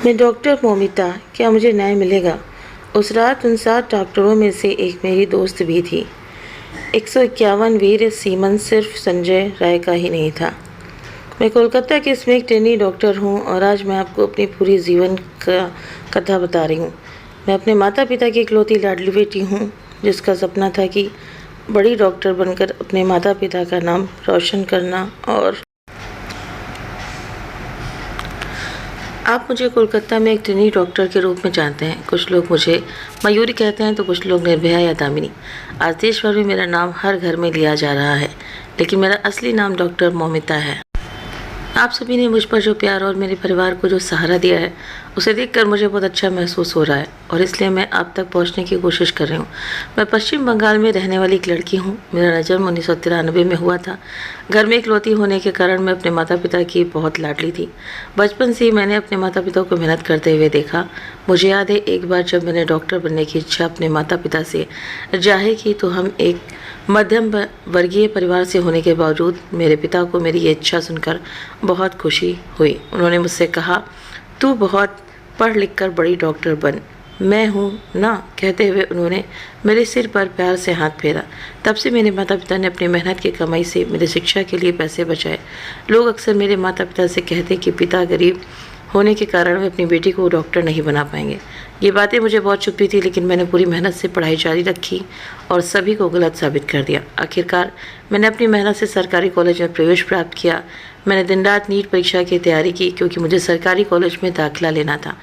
मैं डॉक्टर मोमिता, क्या मुझे न्याय मिलेगा? उस रात उन 7 डॉक्टरों में से एक मेरी दोस्त भी थी। 151 वीर सीमन सिर्फ संजय राय का ही नहीं था। मैं कोलकाता की इसमें एक ट्रेनी डॉक्टर हूँ और आज मैं आपको अपनी पूरी जीवन का कथा बता रही हूँ। मैं अपने माता पिता की इकलौती लाडली बेटी हूँ, जिसका सपना था कि बड़ी डॉक्टर बनकर अपने माता पिता का नाम रोशन करना। और आप मुझे कोलकाता में एक ट्रेनी डॉक्टर के रूप में जानते हैं। कुछ लोग मुझे मयूरी कहते हैं तो कुछ लोग निर्भया या दामिनी। आज देश भर में मेरा नाम हर घर में लिया जा रहा है, लेकिन मेरा असली नाम डॉक्टर मोमिता है। आप सभी ने मुझ पर जो प्यार और मेरे परिवार को जो सहारा दिया है, उसे देखकर मुझे बहुत अच्छा महसूस हो रहा है और इसलिए मैं आप तक पहुंचने की कोशिश कर रही हूं। मैं पश्चिम बंगाल में रहने वाली एक लड़की हूं। मेरा जन्म 1993 में हुआ था। घर में इकलौती होने के कारण मैं अपने माता पिता की बहुत लाडली थी। बचपन से ही मैंने अपने माता पिता को मेहनत करते हुए देखा। मुझे याद है, एक बार जब मैंने डॉक्टर बनने की इच्छा अपने माता पिता से जाहिर की तो हम एक मध्यम वर्गीय परिवार से होने के बावजूद मेरे पिता को मेरी ये इच्छा सुनकर बहुत खुशी हुई। उन्होंने मुझसे कहा, तू बहुत पढ़ लिख कर बड़ी डॉक्टर बन, मैं हूँ ना। कहते हुए उन्होंने मेरे सिर पर प्यार से हाथ फेरा। तब से मेरे माता पिता ने अपनी मेहनत की कमाई से मेरी शिक्षा के लिए पैसे बचाए। लोग अक्सर मेरे माता पिता से कहते कि पिता गरीब होने के कारण वे अपनी बेटी को डॉक्टर नहीं बना पाएंगे। ये बातें मुझे बहुत चुभती थी, लेकिन मैंने पूरी मेहनत से पढ़ाई जारी रखी और सभी को गलत साबित कर दिया। आखिरकार मैंने अपनी मेहनत से सरकारी कॉलेज में प्रवेश प्राप्त किया। मैंने दिन रात नीट परीक्षा की तैयारी की, क्योंकि मुझे सरकारी कॉलेज में दाखिला लेना था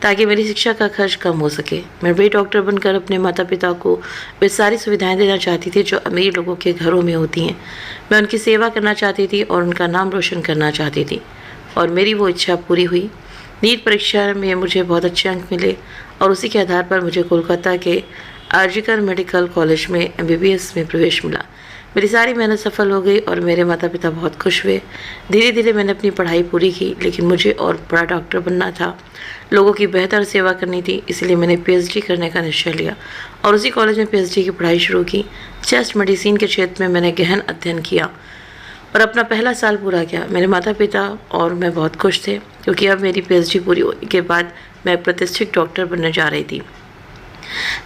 ताकि मेरी शिक्षा का खर्च कम हो सके। मैं बड़ी डॉक्टर बनकर अपने माता पिता को वे सारी सुविधाएं देना चाहती थी जो अमीर लोगों के घरों में होती हैं। मैं उनकी सेवा करना चाहती थी और उनका नाम रोशन करना चाहती थी, और मेरी वो इच्छा पूरी हुई। नीट परीक्षा में मुझे बहुत अच्छे अंक मिले और उसी के आधार पर मुझे कोलकाता के आरजीकर मेडिकल कॉलेज में MBBS में प्रवेश मिला। मेरी सारी मेहनत सफल हो गई और मेरे माता पिता बहुत खुश हुए। धीरे धीरे मैंने अपनी पढ़ाई पूरी की, लेकिन मुझे और बड़ा डॉक्टर बनना था, लोगों की बेहतर सेवा करनी थी। इसलिए मैंने PhD करने का निश्चय लिया और उसी कॉलेज में PhD की पढ़ाई शुरू की। चेस्ट मेडिसिन के क्षेत्र में मैंने गहन अध्ययन किया और अपना पहला साल पूरा किया। मेरे माता पिता और मैं बहुत खुश थे, क्योंकि अब मेरी PhD पूरी होने के बाद मैं प्रतिष्ठित डॉक्टर बनने जा रही थी।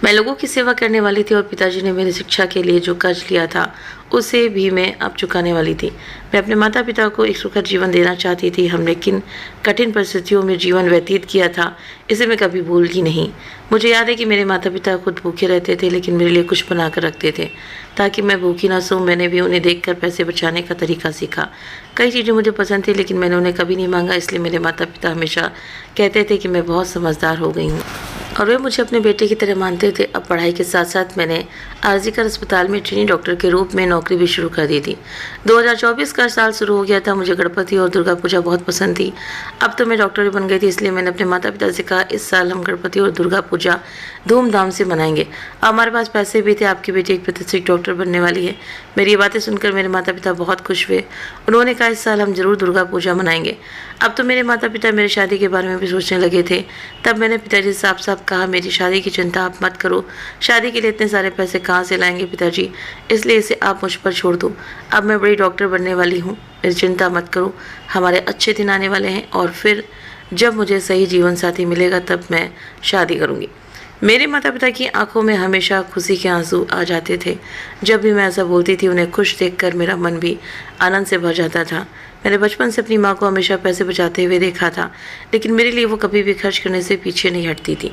मैं लोगों की सेवा करने वाली थी और पिताजी ने मेरी शिक्षा के लिए जो कर्ज लिया था उसे भी मैं अब चुकाने वाली थी। मैं अपने माता पिता को एक सुखद जीवन देना चाहती थी। हमने किन कठिन परिस्थितियों में जीवन व्यतीत किया था, इसे मैं कभी भूलगी नहीं। मुझे याद है कि मेरे माता पिता खुद भूखे रहते थे, लेकिन मेरे लिए कुछ बना कर रखते थे ताकि मैं भूखी ना सोऊं। मैंने भी उन्हें देखकर पैसे बचाने का तरीका सीखा। कई चीज़ें मुझे पसंद थी, लेकिन मैंने उन्हें कभी नहीं मांगा। इसलिए मेरे माता पिता हमेशा कहते थे कि मैं बहुत समझदार हो गई हूँ और वे मुझे अपने बेटे की तरह मानते थे। अब पढ़ाई के साथ साथ मैंने आरजीकर अस्पताल में ट्रेनी डॉक्टर के रूप में नौकरी भी शुरू कर दी थी। 2024 का साल शुरू हो गया था। मुझे गणपति और दुर्गा पूजा बहुत पसंद थी। अब तो मैं डॉक्टर भी बन गई थी, इसलिए मैंने अपने माता पिता से कहा, इस साल हम गणपति और दुर्गा पूजा धूमधाम से मनाएंगे। अब हमारे पास पैसे भी थे, आपकी बेटी एक प्रतिष्ठित डॉक्टर बनने वाली है। मेरी ये बातें सुनकर मेरे माता पिता बहुत खुश हुए। उन्होंने कहा, इस साल हम जरूर दुर्गा पूजा मनाएंगे। अब तो मेरे माता पिता मेरी शादी के बारे में भी सोचने लगे थे। तब मैंने पिताजी से साफ साफ कहा, मेरी शादी की चिंता आप मत करो। शादी के लिए इतने सारे पैसे कहाँ से लाएंगे पिताजी, इसलिए इसे आप मुझ पर छोड़ दो। अब मैं बड़ी डॉक्टर बनने वाली हूँ, मेरी चिंता मत करो। हमारे अच्छे दिन आने वाले हैं और फिर जब मुझे सही जीवन साथी मिलेगा तब मैं शादी करूँगी। मेरे माता पिता की आंखों में हमेशा खुशी के आंसू आ जाते थे। जब भी मैं ऐसा बोलती थी, उन्हें खुश देखकर मेरा मन भी आनंद से भर जाता था। मैंने बचपन से अपनी माँ को हमेशा पैसे बचाते हुए देखा था, लेकिन मेरे लिए वो कभी भी खर्च करने से पीछे नहीं हटती थी।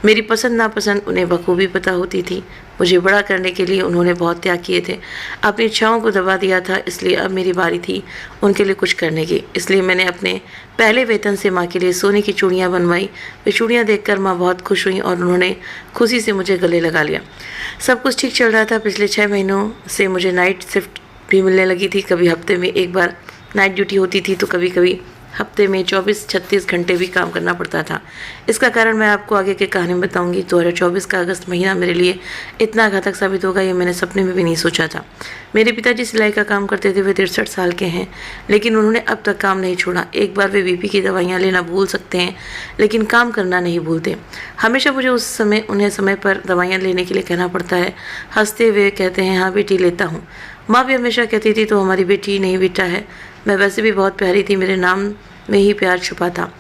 मेरी पसंद नापसंद उन्हें बखूबी पता होती थी। मुझे बड़ा करने के लिए उन्होंने बहुत त्याग किए थे, अपनी इच्छाओं को दबा दिया था। इसलिए अब मेरी बारी थी उनके लिए कुछ करने की। इसलिए मैंने अपने पहले वेतन से माँ के लिए सोने की चूड़ियाँ बनवाई। वे चूड़ियाँ देखकर माँ बहुत खुश हुई और उन्होंने खुशी से मुझे गले लगा लिया। सब कुछ ठीक चल रहा था। पिछले 6 महीनों से मुझे नाइट शिफ्ट भी मिलने लगी थी। कभी हफ्ते में एक बार नाइट ड्यूटी होती थी, तो कभी कभी हफ्ते में 24-36 घंटे भी काम करना पड़ता था। इसका कारण मैं आपको आगे की कहानी में बताऊंगी। 2024 का अगस्त महीना मेरे लिए इतना घातक साबित होगा, ये मैंने सपने में भी नहीं सोचा था। मेरे पिताजी सिलाई का काम करते थे। वे 63 साल के हैं, लेकिन उन्होंने अब तक काम नहीं छोड़ा। एक बार वे BP की दवाइयाँ लेना भूल सकते हैं, लेकिन काम करना नहीं भूलते। हमेशा मुझे उन्हें समय पर दवाइयाँ लेने के लिए कहना पड़ता है। हंसते हुए कहते हैं, हाँ बेटी लेता हूँ। माँ भी हमेशा कहती थी, तो हमारी बेटी नहीं बेटा है। मैं वैसे भी बहुत प्यारी थी, मेरे नाम में ही प्यार छुपा था।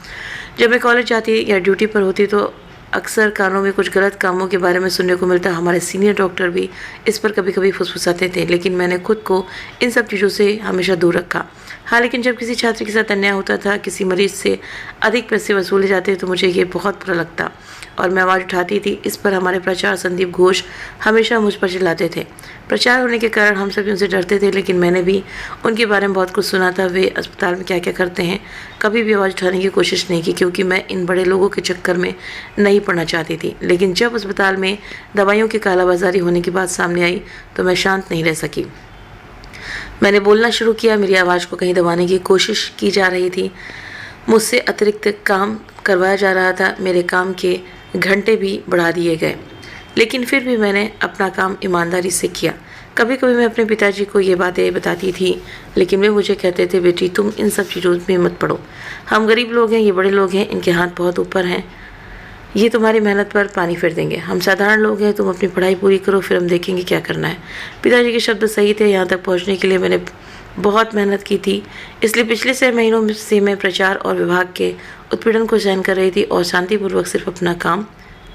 जब मैं कॉलेज जाती या ड्यूटी पर होती तो अक्सर कानों में कुछ गलत कामों के बारे में सुनने को मिलता। हमारे सीनियर डॉक्टर भी इस पर कभी कभी फुसफुसाते थे, लेकिन मैंने खुद को इन सब चीज़ों से हमेशा दूर रखा। हाँ, लेकिन जब किसी छात्र के साथ अन्याय होता था, किसी मरीज से अधिक पैसे वसूले जाते तो मुझे ये बहुत बुरा लगता और मैं आवाज़ उठाती थी। इस पर हमारे प्राचार्य संदीप घोष हमेशा मुझ पर चिल्लाते थे। प्रचार होने के कारण हम सभी उनसे डरते थे, लेकिन मैंने भी उनके बारे में बहुत कुछ सुना था। वे अस्पताल में क्या क्या करते हैं, कभी भी आवाज़ उठाने की कोशिश नहीं की, क्योंकि मैं इन बड़े लोगों के चक्कर में नहीं पड़ना चाहती थी। लेकिन जब अस्पताल में दवाइयों की कालाबाजारी होने की बात सामने आई तो मैं शांत नहीं रह सकी। मैंने बोलना शुरू किया। मेरी आवाज़ को कहीं दबाने की कोशिश की जा रही थी, मुझसे अतिरिक्त काम करवाया जा रहा था, मेरे काम के घंटे भी बढ़ा दिए गए, लेकिन फिर भी मैंने अपना काम ईमानदारी से किया। कभी कभी मैं अपने पिताजी को ये बातें बताती थी, लेकिन वे मुझे कहते थे, बेटी तुम इन सब चीज़ों में मत पड़ो, हम गरीब लोग हैं, ये बड़े लोग हैं, इनके हाथ बहुत ऊपर हैं, ये तुम्हारी मेहनत पर पानी फेर देंगे। हम साधारण लोग हैं, तुम अपनी पढ़ाई पूरी करो, फिर हम देखेंगे क्या करना है। पिताजी के शब्द सही थे। यहाँ तक पहुँचने के लिए मैंने बहुत मेहनत की थी, इसलिए पिछले 6 महीनों से मैं प्रचार और विभाग के उत्पीड़न को सहन कर रही थी और शांतिपूर्वक सिर्फ अपना काम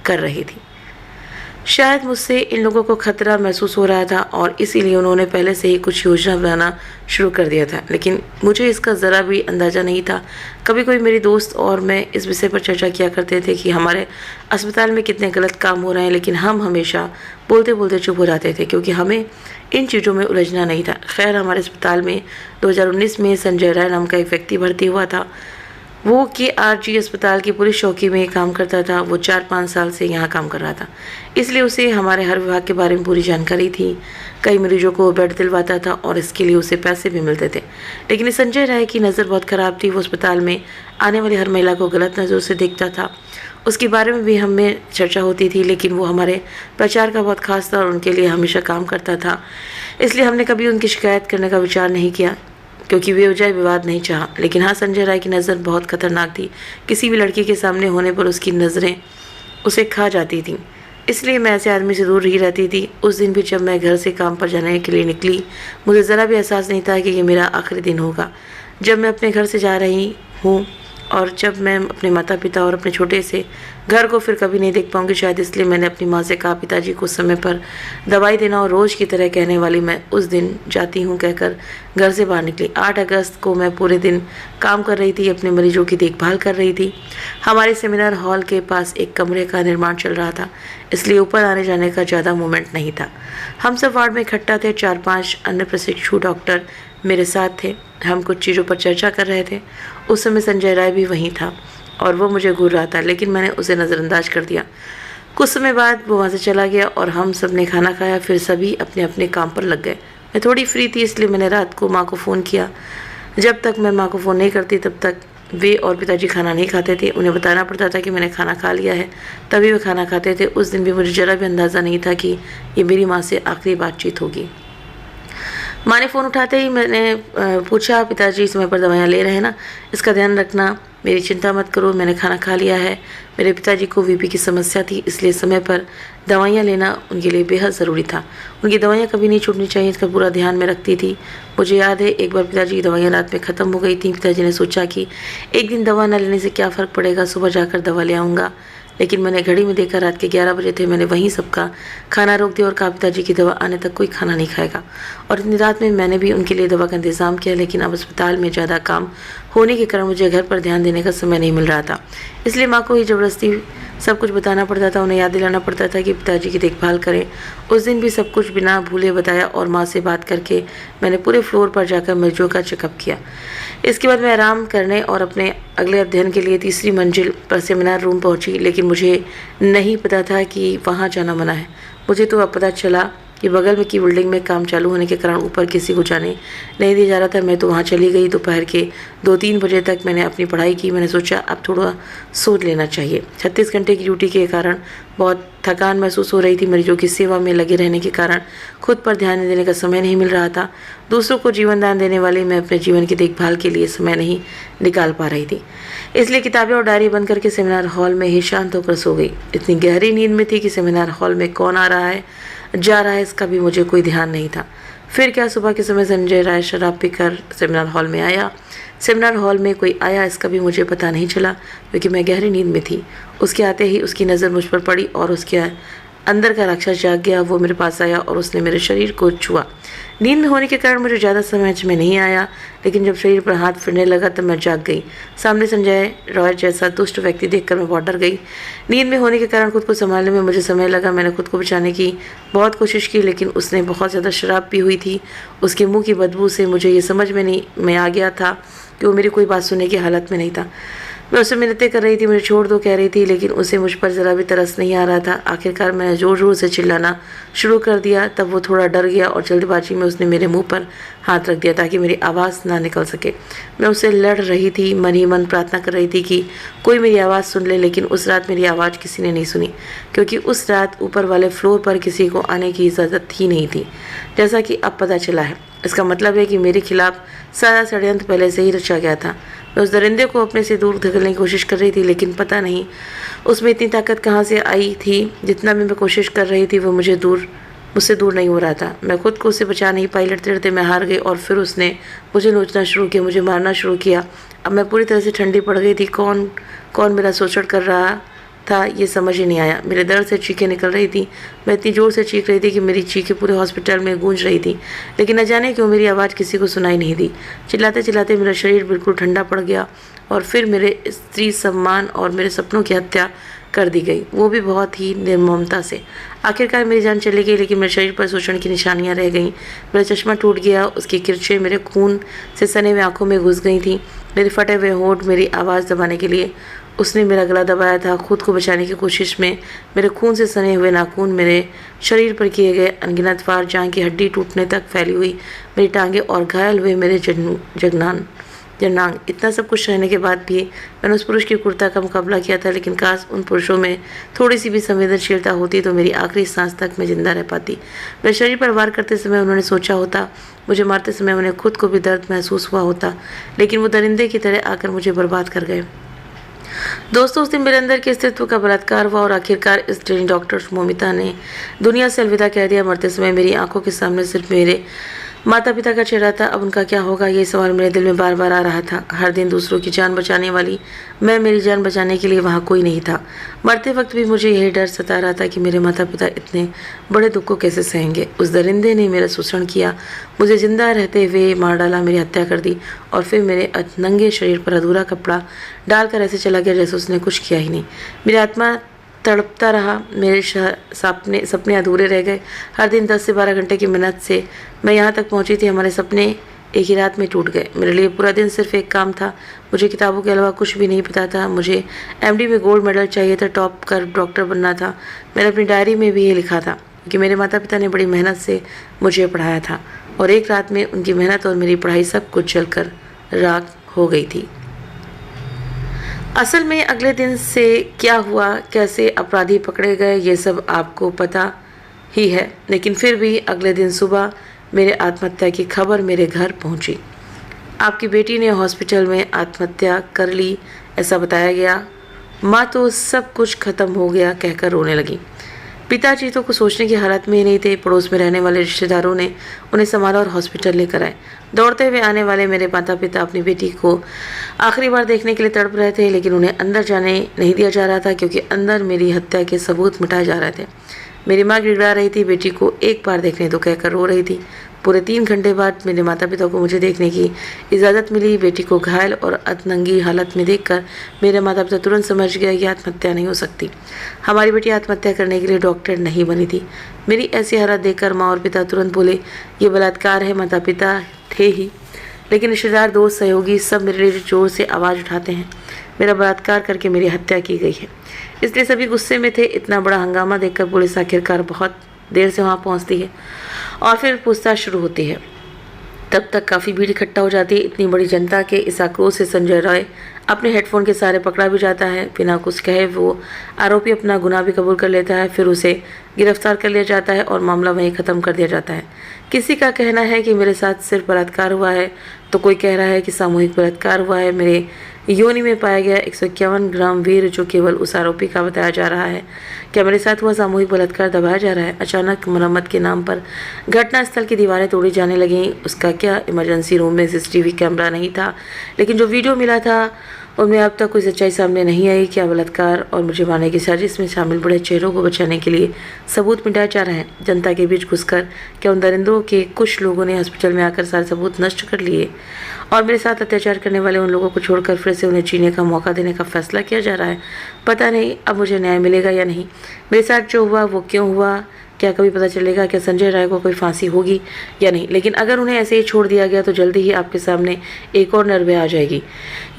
कर रही थी। शायद मुझसे इन लोगों को खतरा महसूस हो रहा था और इसीलिए उन्होंने पहले से ही कुछ योजना बनाना शुरू कर दिया था, लेकिन मुझे इसका ज़रा भी अंदाज़ा नहीं था। कभी कभी मेरी दोस्त और मैं इस विषय पर चर्चा किया करते थे कि हमारे अस्पताल में कितने गलत काम हो रहे हैं, लेकिन हम हमेशा बोलते बोलते चुप हो जाते थे, क्योंकि हमें इन चीज़ों में उलझना नहीं था। खैर, हमारे अस्पताल में 2019 में संजय राय नाम का एक व्यक्ति भर्ती हुआ था। वो KRG अस्पताल की पुलिस चौकी में काम करता था। वो 4-5 साल से यहाँ काम कर रहा था, इसलिए उसे हमारे हर विभाग के बारे में पूरी जानकारी थी। कई मरीजों को बेड दिलवाता था और इसके लिए उसे पैसे भी मिलते थे। लेकिन इस संजय राय की नज़र बहुत ख़राब थी। वो अस्पताल में आने वाली हर महिला को गलत नज़रों से देखता था। उसके बारे में भी हमें चर्चा होती थी, लेकिन वो हमारे प्रचार का बहुत खास था और उनके लिए हमेशा काम करता था, इसलिए हमने कभी उनकी शिकायत करने का विचार नहीं किया, क्योंकि बेवजह विवाद नहीं चाहा। लेकिन हाँ, संजय राय की नज़र बहुत खतरनाक थी। किसी भी लड़की के सामने होने पर उसकी नज़रें उसे खा जाती थीं, इसलिए मैं ऐसे आदमी से दूर ही रहती थी। उस दिन भी जब मैं घर से काम पर जाने के लिए निकली, मुझे ज़रा भी एहसास नहीं था कि ये मेरा आखिरी दिन होगा। जब मैं अपने घर से जा रही हूँ और जब मैं अपने माता पिता और अपने छोटे से घर को फिर कभी नहीं देख पाऊंगी, शायद इसलिए मैंने अपनी माँ से कहा, पिताजी को समय पर दवाई देना, और रोज़ की तरह कहने वाली मैं उस दिन जाती हूँ कहकर घर से बाहर निकली। 8 अगस्त को मैं पूरे दिन काम कर रही थी, अपने मरीजों की देखभाल कर रही थी। हमारे सेमिनार हॉल के पास एक कमरे का निर्माण चल रहा था, इसलिए ऊपर आने जाने का ज़्यादा मूवमेंट नहीं था। हम सब वार्ड में इकट्ठा थे। 4-5 अन्य प्रशिक्षु डॉक्टर मेरे साथ थे। हम कुछ चीज़ों पर चर्चा कर रहे थे। उस समय संजय राय भी वहीं था और वो मुझे घूर रहा था, लेकिन मैंने उसे नज़रअंदाज कर दिया। कुछ समय बाद वो वहाँ से चला गया और हम सब ने खाना खाया। फिर सभी अपने अपने काम पर लग गए। मैं थोड़ी फ्री थी, इसलिए मैंने रात को माँ को फ़ोन किया। जब तक मैं माँ को फ़ोन नहीं करती तब तक वे और पिताजी खाना नहीं खाते थे। उन्हें बताना पड़ता था कि मैंने खाना खा लिया है, तभी वे खाना खाते थे। उस दिन भी मुझे ज़रा भी अंदाज़ा नहीं था कि ये मेरी माँ से आखिरी बातचीत होगी। माँ ने फ़ोन उठाते ही मैंने पूछा, पिताजी समय पर दवाइयाँ ले रहे हैं ना, इसका ध्यान रखना, मेरी चिंता मत करो, मैंने खाना खा लिया है। मेरे पिताजी को बीपी की समस्या थी, इसलिए समय पर दवाइयाँ लेना उनके लिए बेहद ज़रूरी था। उनकी दवाइयाँ कभी नहीं छूटनी चाहिए, इसका पूरा ध्यान में रखती थी। मुझे याद है एक बार पिताजी की दवाइयाँ रात में ख़त्म हो गई थी। पिताजी ने सोचा कि एक दिन दवा न लेने से क्या फ़र्क पड़ेगा, सुबह जाकर दवा ले आऊँगा। लेकिन मैंने घड़ी में देखा रात के 11 बजे थे। मैंने वहीं सबका खाना रोक दिया और कहा, पिताजी की दवा आने तक कोई खाना नहीं खाएगा। और इतनी रात में मैंने भी उनके लिए दवा का इंतज़ाम किया, लेकिन अब अस्पताल में ज़्यादा काम होने के कारण मुझे घर पर ध्यान देने का समय नहीं मिल रहा था, इसलिए माँ को ही ज़बरदस्ती सब कुछ बताना पड़ता था। उन्हें याद दिलाना पड़ता था कि पिताजी की देखभाल करें। उस दिन भी सब कुछ बिना भूले बताया और माँ से बात करके मैंने पूरे फ्लोर पर जाकर मरीजों का चेकअप किया। इसके बाद मैं आराम करने और अपने अगले अध्ययन के लिए 3री मंजिल पर सेमिनार रूम पहुंची, लेकिन मुझे नहीं पता था कि वहां जाना मना है। मुझे तो अब पता चला कि बगल में की बिल्डिंग में काम चालू होने के कारण ऊपर किसी को जाने नहीं दिया जा रहा था। मैं तो वहाँ चली गई। दोपहर के 2-3 बजे तक मैंने अपनी पढ़ाई की। मैंने सोचा अब थोड़ा सो लेना चाहिए। 36 घंटे की ड्यूटी के कारण बहुत थकान महसूस हो रही थी। मरीजों की सेवा में लगे रहने के कारण खुद पर ध्यान देने का समय नहीं मिल रहा था। दूसरों को जीवन दान देने वाली मैं अपने जीवन की देखभाल के लिए समय नहीं निकाल पा रही थी, इसलिए किताबें और डायरी बंद करके सेमिनार हॉल में ही शांत होकर सो गई। इतनी गहरी नींद में थी कि सेमिनार हॉल में कौन आ रहा है जा रहा है इसका भी मुझे कोई ध्यान नहीं था। फिर क्या, सुबह के समय संजय राय शराब पीकर सेमिनार हॉल में आया। सेमिनार हॉल में कोई आया इसका भी मुझे पता नहीं चला, क्योंकि मैं गहरी नींद में थी। उसके आते ही उसकी नज़र मुझ पर पड़ी और उसके अंदर का राक्षस जाग गया। वो मेरे पास आया और उसने मेरे शरीर को छुआ। नींद में होने के कारण मुझे ज़्यादा समझ में नहीं आया, लेकिन जब शरीर पर हाथ फिरने लगा तब मैं जाग गई। सामने संजय रॉय जैसा दुष्ट व्यक्ति देखकर मैं बहुत डर गई। नींद में होने के कारण खुद को संभालने में मुझे समय लगा। मैंने खुद को बचाने की बहुत कोशिश की, लेकिन उसने बहुत ज़्यादा शराब पी हुई थी। उसके मुँह की बदबू से मुझे ये समझ में आ गया था कि वो मेरी कोई बात सुनने की हालत में नहीं था। मैं उससे मिन्नतें कर रही थी, मुझे छोड़ दो कह रही थी, लेकिन उसे मुझ पर ज़रा भी तरस नहीं आ रहा था। आखिरकार मैंने ज़ोर ज़ोर से चिल्लाना शुरू कर दिया। तब वो थोड़ा डर गया और जल्दबाजी में उसने मेरे मुंह पर हाथ रख दिया ताकि मेरी आवाज़ ना निकल सके। मैं उससे लड़ रही थी, मन ही मन प्रार्थना कर रही थी कि कोई मेरी आवाज़ सुन ले, लेकिन उस रात मेरी आवाज़ किसी ने नहीं सुनी, क्योंकि उस रात ऊपर वाले फ्लोर पर किसी को आने की इजाज़त ही नहीं थी, जैसा कि अब पता चला है। इसका मतलब है कि मेरे खिलाफ सारा षड्यंत्र पहले से ही रचा गया था। मैं उस दरिंदे को अपने से दूर धकेलने की कोशिश कर रही थी, लेकिन पता नहीं उसमें इतनी ताकत कहाँ से आई थी। जितना भी मैं कोशिश कर रही थी वो मुझसे दूर नहीं हो रहा था। मैं खुद को उससे बचा नहीं पाई। लड़ते लड़ते मैं हार गई और फिर उसने मुझे नोचना शुरू किया, मुझे मारना शुरू किया। अब मैं पूरी तरह से ठंडी पड़ गई थी। कौन मेरा शोषण कर रहा था ये समझ ही नहीं आया। मेरे दर्द से चीखें निकल रही थी। मैं इतनी ज़ोर से चीख रही थी कि मेरी चीखें पूरे हॉस्पिटल में गूंज रही थी, लेकिन न जाने क्यों मेरी आवाज़ किसी को सुनाई नहीं दी। चिल्लाते चिल्लाते मेरा शरीर बिल्कुल ठंडा पड़ गया और फिर मेरे स्त्री सम्मान और मेरे सपनों की हत्या कर दी गई, वो भी बहुत ही निर्ममता से। आखिरकार मेरी जान चली गई, लेकिन मेरे शरीर पर शोषण की निशानियां रह गईं। मेरा चश्मा टूट गया, उसकी किरचें मेरे खून से सने हुए आंखों में घुस गई थीं। मेरे फटे हुए होंठ मेरी आवाज़ दबाने के लिए उसने मेरा गला दबाया था। खुद को बचाने की कोशिश में मेरे खून से सने हुए नाखून मेरे शरीर पर किए गए अनगिनत वार, जान की हड्डी टूटने तक फैली हुई मेरी टांगें और घायल हुए मेरे जनांग। इतना सब कुछ सहने के बाद भी मैंने उस पुरुष की क्रूरता का मुकाबला किया था, लेकिन काश उन पुरुषों में थोड़ी सी भी संवेदनशीलता होती तो मेरी आखिरी सांस तक मैं जिंदा रह पाती। मेरे शरीर पर वार करते समय उन्होंने सोचा होता, मुझे मारते समय उन्हें खुद को भी दर्द महसूस हुआ होता, लेकिन वो दरिंदे की तरह आकर मुझे बर्बाद कर गए। दोस्तों, उस दिन मेरे अंदर के अस्तित्व का बलात्कार हुआ और आखिरकार इस ट्रेनी डॉक्टर मोमिता ने दुनिया से अलविदा कह दिया। मरते समय मेरी आंखों के सामने सिर्फ मेरे माता पिता का चेहरा था। अब उनका क्या होगा, ये सवाल मेरे दिल में बार बार आ रहा था। हर दिन दूसरों की जान बचाने वाली मैं, मेरी जान बचाने के लिए वहाँ कोई नहीं था। मरते वक्त भी मुझे यही डर सता रहा था कि मेरे माता पिता इतने बड़े दुख को कैसे सहेंगे। उस दरिंदे ने मेरा शोषण किया, मुझे जिंदा रहते हुए मार डाला, मेरी हत्या कर दी और फिर मेरे नंगे शरीर पर अधूरा कपड़ा डालकर ऐसे चला गया जैसे उसने कुछ किया ही नहीं। मेरी आत्मा तड़पता रहा, मेरे सपने अधूरे रह गए। हर दिन 10 से 12 घंटे की मेहनत से मैं यहाँ तक पहुँची थी, हमारे सपने एक ही रात में टूट गए। मेरे लिए पूरा दिन सिर्फ एक काम था, मुझे किताबों के अलावा कुछ भी नहीं पता था। मुझे एमडी में गोल्ड मेडल चाहिए था, टॉप कर डॉक्टर बनना था। मैंने अपनी डायरी में भी ये लिखा था कि मेरे माता पिता ने बड़ी मेहनत से मुझे पढ़ाया था और एक रात में उनकी मेहनत और मेरी पढ़ाई सब कुछ जलकर राख हो गई थी। असल में अगले दिन से क्या हुआ, कैसे अपराधी पकड़े गए, ये सब आपको पता ही है, लेकिन फिर भी अगले दिन सुबह मेरे आत्महत्या की खबर मेरे घर पहुंची। आपकी बेटी ने हॉस्पिटल में आत्महत्या कर ली ऐसा बताया गया। माँ तो सब कुछ खत्म हो गया कहकर रोने लगी। पिताजी तो कुछ सोचने की हालत में ही नहीं थे। पड़ोस में रहने वाले रिश्तेदारों ने उन्हें संभाला और हॉस्पिटल लेकर आए। दौड़ते हुए आने वाले मेरे माता पिता अपनी बेटी को आखिरी बार देखने के लिए तड़प रहे थे, लेकिन उन्हें अंदर जाने नहीं दिया जा रहा था, क्योंकि अंदर मेरी हत्या के सबूत मिटाए जा रहे थे। मेरी माँ गिड़गिड़ा रही थी, बेटी को एक बार देखने दो कहकर रो रही थी। पूरे 3 घंटे बाद मेरे माता पिता को मुझे देखने की इजाज़त मिली। बेटी को घायल और अधनंगी हालत में देखकर मेरे माता पिता तुरंत समझ गए कि आत्महत्या नहीं हो सकती। हमारी बेटी आत्महत्या करने के लिए डॉक्टर नहीं बनी थी। मेरी ऐसी हालत देखकर माँ और पिता तुरंत बोले, ये बलात्कार है। माता पिता थे ही, लेकिन रिश्तेदार, दोस्त, सहयोगी सब मेरे लिए जोर से आवाज़ उठाते हैं। मेरा बलात्कार करके मेरी हत्या की गई है, इसलिए सभी गुस्से में थे। इतना बड़ा हंगामा देखकर पुलिस आखिरकार बहुत देर से वहाँ पहुँचती है और फिर पूछताछ शुरू होती है। तब तक काफ़ी भीड़ इकट्ठा हो जाती है। इतनी बड़ी जनता के इस आक्रोश से संजय रॉय अपने हेडफोन के सहारे पकड़ा भी जाता है। बिना कुछ कहे वो आरोपी अपना गुनाह भी कबूल कर लेता है। फिर उसे गिरफ्तार कर लिया जाता है और मामला वहीं ख़त्म कर दिया जाता है। किसी का कहना है कि मेरे साथ सिर्फ बलात्कार हुआ है, तो कोई कह रहा है कि सामूहिक बलात्कार हुआ है। मेरे योनि में पाया गया 151 ग्राम वीर जो केवल उस आरोपी का बताया जा रहा है। क्या मेरे साथ हुआ सामूहिक बलात्कार दबाया जा रहा है? अचानक मरम्मत के नाम पर घटनास्थल की दीवारें तोड़ी जाने लगीं। उसका क्या? इमरजेंसी रूम में सीसीटीवी कैमरा नहीं था, लेकिन जो वीडियो मिला था उनमें अब तक कोई सच्चाई सामने नहीं आई। क्या बलात्कार और मुझे मारने की साजिश में शामिल बड़े चेहरों को बचाने के लिए सबूत मिटाए जा रहे हैं? जनता के बीच घुसकर क्या उन दरिंदों के कुछ लोगों ने हॉस्पिटल में आकर सारे सबूत नष्ट कर लिए और मेरे साथ अत्याचार करने वाले उन लोगों को छोड़कर फिर से उन्हें जीने का मौका देने का फैसला किया जा रहा है? पता नहीं अब मुझे न्याय मिलेगा या नहीं। मेरे साथ जो हुआ वो क्यों हुआ? क्या कभी पता चलेगा? क्या संजय राय को कोई फांसी होगी या नहीं? लेकिन अगर उन्हें ऐसे ही छोड़ दिया गया तो जल्दी ही आपके सामने एक और निर्भया आ जाएगी।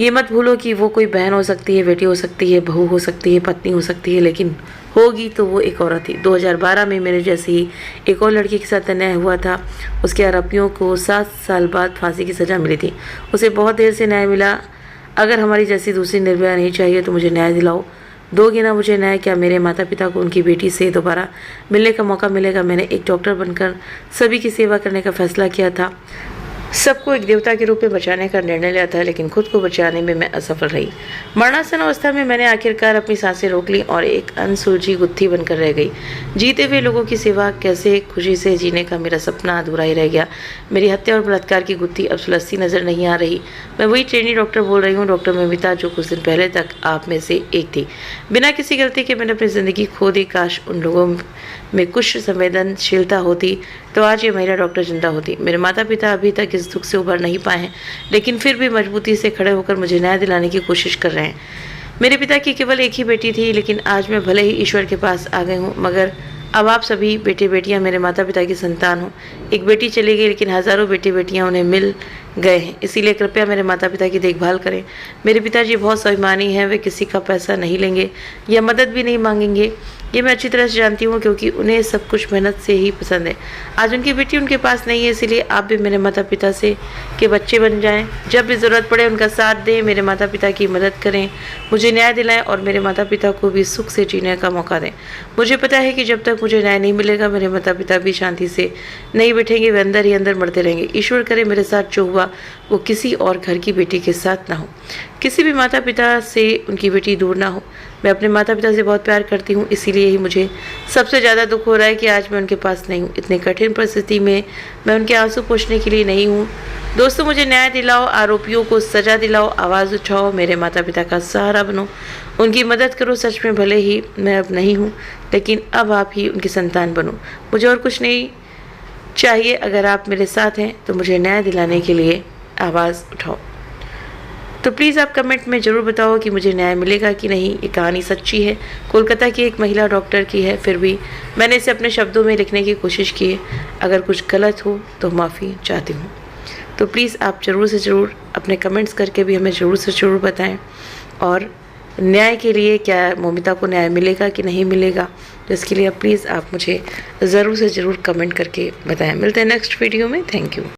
ये मत भूलो कि वो कोई बहन हो सकती है, बेटी हो सकती है, बहू हो सकती है, पत्नी हो सकती है, लेकिन होगी तो वो एक औरत थी। 2012 में मेरे जैसी ही एक और लड़की के साथ अन्याय हुआ था। उसके आरोपियों को 7 साल बाद फांसी की सज़ा मिली थी। उसे बहुत देर से न्याय मिला। अगर हमारी जैसी दूसरी निर्भया नहीं चाहिए तो मुझे न्याय दिलाओ। दोगे ना मुझे न्याय? क्या मेरे माता पिता को उनकी बेटी से दोबारा मिलने का मौका मिलेगा? मैंने एक डॉक्टर बनकर सभी की सेवा करने का फैसला किया था, सबको एक देवता के रूप में बचाने का निर्णय लिया था, लेकिन खुद को बचाने में मैं असफल रही। मरणासन अवस्था में मैंने आखिरकार अपनी सांसें रोक ली और एक अनसुलझी गुत्थी बनकर रह गई। जीते हुए लोगों की सेवा कैसे खुशी से जीने का मेरा सपना अधूरा ही रह गया। मेरी हत्या और बलात्कार की गुत्थी अब सुलझती नजर नहीं आ रही। मैं वही ट्रेनी डॉक्टर बोल रही हूँ, डॉक्टर ममिता, जो कुछ दिन पहले तक आप में से एक थी। बिना किसी गलती के मैंने अपनी ज़िंदगी खो दी। काश उन लोगों में कुछ संवेदनशीलता होती तो आज ये महिला डॉक्टर जिंदा होती। मेरे माता पिता अभी तक इस दुख से उबर नहीं पाए हैं, लेकिन फिर भी मजबूती से खड़े होकर मुझे न्याय दिलाने की कोशिश कर रहे हैं। मेरे पिता की केवल एक ही बेटी थी, लेकिन आज मैं भले ही ईश्वर के पास आ गई हूँ, मगर अब आप सभी बेटे बेटियाँ मेरे माता पिता की संतान हो। एक बेटी चली गई, लेकिन हज़ारों बेटे बेटियाँ उन्हें मिल गए हैं। इसीलिए कृपया मेरे माता पिता की देखभाल करें। मेरे पिताजी बहुत स्वाभिमानी हैं, वे किसी का पैसा नहीं लेंगे या मदद भी नहीं मांगेंगे। ये मैं अच्छी तरह से जानती हूँ, क्योंकि उन्हें सब कुछ मेहनत से ही पसंद है। आज उनकी बेटी उनके पास नहीं है, इसीलिए आप भी मेरे माता पिता से के बच्चे बन जाएं। जब भी ज़रूरत पड़े उनका साथ दें, मेरे माता पिता की मदद करें, मुझे न्याय दिलाएं और मेरे माता पिता को भी सुख से जीने का मौका दें। मुझे पता है कि जब तक मुझे न्याय नहीं मिलेगा मेरे माता पिता भी शांति से नहीं बैठेंगे, वे अंदर ही अंदर मरते रहेंगे। ईश्वर करे मेरे साथ जो हुआ वो किसी और घर की बेटी के साथ ना हो, किसी भी माता पिता से उनकी बेटी दूर ना हो। मैं अपने माता पिता से बहुत प्यार करती हूँ, इसीलिए ही मुझे सबसे ज़्यादा दुख हो रहा है कि आज मैं उनके पास नहीं हूँ। इतनी कठिन परिस्थिति में मैं उनके आंसू पोंछने के लिए नहीं हूँ। दोस्तों, मुझे न्याय दिलाओ, आरोपियों को सज़ा दिलाओ, आवाज़ उठाओ, मेरे माता पिता का सहारा बनो, उनकी मदद करो। सच में भले ही मैं अब नहीं हूँ, लेकिन अब आप ही उनकी संतान बनो। मुझे और कुछ नहीं चाहिए। अगर आप मेरे साथ हैं तो मुझे न्याय दिलाने के लिए आवाज़ उठाओ। तो प्लीज़ आप कमेंट में ज़रूर बताओ कि मुझे न्याय मिलेगा कि नहीं। ये कहानी सच्ची है, कोलकाता की एक महिला डॉक्टर की है, फिर भी मैंने इसे अपने शब्दों में लिखने की कोशिश की है। अगर कुछ गलत हो तो माफ़ी चाहती हूँ। तो प्लीज़ आप ज़रूर से ज़रूर अपने कमेंट्स करके भी हमें ज़रूर से ज़रूर बताएं, और न्याय के लिए क्या ममिता को न्याय मिलेगा कि नहीं मिलेगा, तो इसके लिए प्लीज़ आप मुझे ज़रूर से ज़रूर कमेंट करके बताएं। मिलते हैं नेक्स्ट वीडियो में। Thank you.